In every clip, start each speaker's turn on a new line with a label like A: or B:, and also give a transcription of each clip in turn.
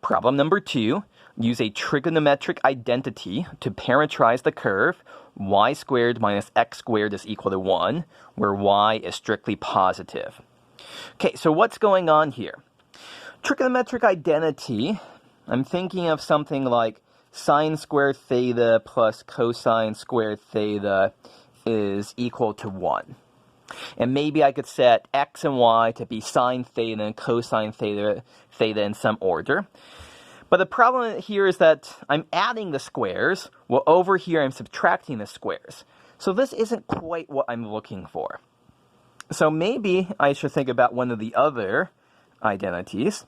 A: Problem number 2, use a trigonometric identity to parameterize the curve y squared minus x squared is equal to 1, where y is strictly positive. Okay, so what's going on here? Trigonometric identity, I'm thinking of something like sine squared theta plus cosine squared theta is equal to 1. And maybe I could set x and y to be sine theta and cosine theta in some order. But the problem here is that I'm adding the squares, while over here I'm subtracting the squares. So this isn't quite what I'm looking for. So maybe I should think about one of the other identities.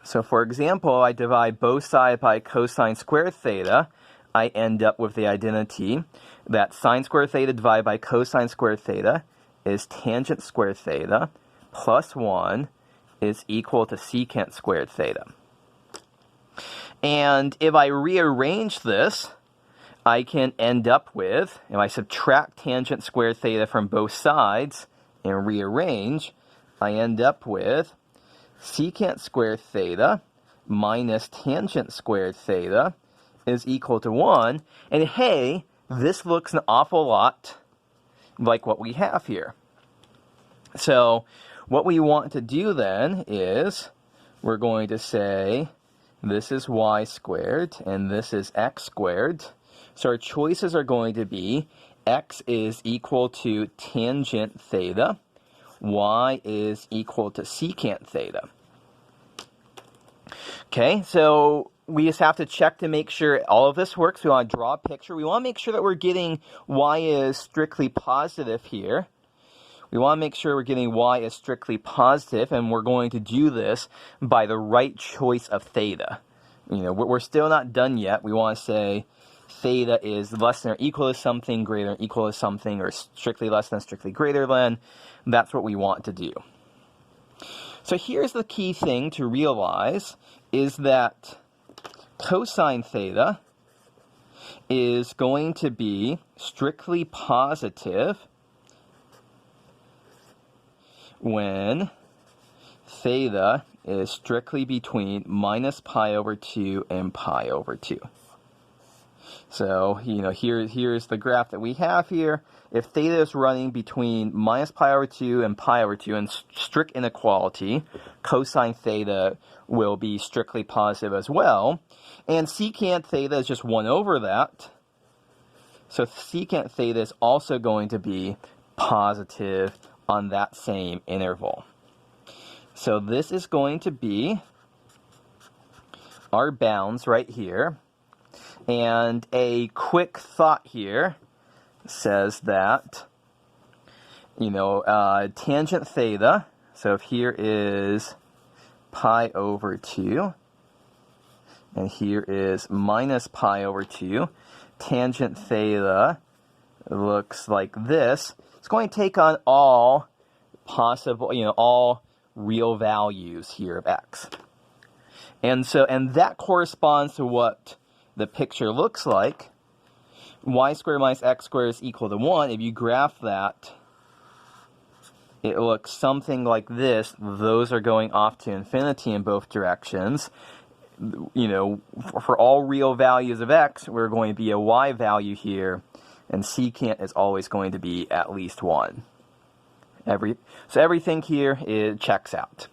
A: So for example, I divide both sides by cosine squared theta. I end up with the identity that sine squared theta divided by cosine squared theta is tangent squared theta plus 1 is equal to secant squared theta. And if I rearrange this, I can end up with, if I subtract tangent squared theta from both sides and rearrange, I end up with secant squared theta minus tangent squared theta is equal to 1. And hey, this looks an awful lot like what we have here. So what we want to do then is we're going to say this is y squared and this is x squared. So our choices are going to be x is equal to tangent theta, y is equal to secant theta. Okay, so we just have to check to make sure all of this works. We want to draw a picture. We want to make sure that we're getting y is strictly positive here. We want to make sure we're getting y is strictly positive, and we're going to do this by the right choice of theta. You know, we're still not done yet. We want to say theta is less than or equal to something, greater than or equal to something, or strictly less than, strictly greater than. That's what we want to do. So here's the key thing to realize is that cosine theta is going to be strictly positive when theta is strictly between minus pi over 2 and pi over 2. So, you know, here's the graph that we have here. If theta is running between minus pi over 2 and pi over 2 in strict inequality, cosine theta will be strictly positive as well. And secant theta is just 1 over that. So secant theta is also going to be positive on that same interval. So this is going to be our bounds right here. And a quick thought here says that, you know, tangent theta, so if here is pi over 2, and here is minus pi over 2, tangent theta looks like this. It's going to take on all possible, you know, all real values here of x. And that corresponds to what the picture looks like. Y squared minus x squared is equal to 1. If you graph that, it looks something like this. Those are going off to infinity in both directions. You know, for all real values of x, we're going to be a y value here, and secant is always going to be at least 1. So everything here checks out.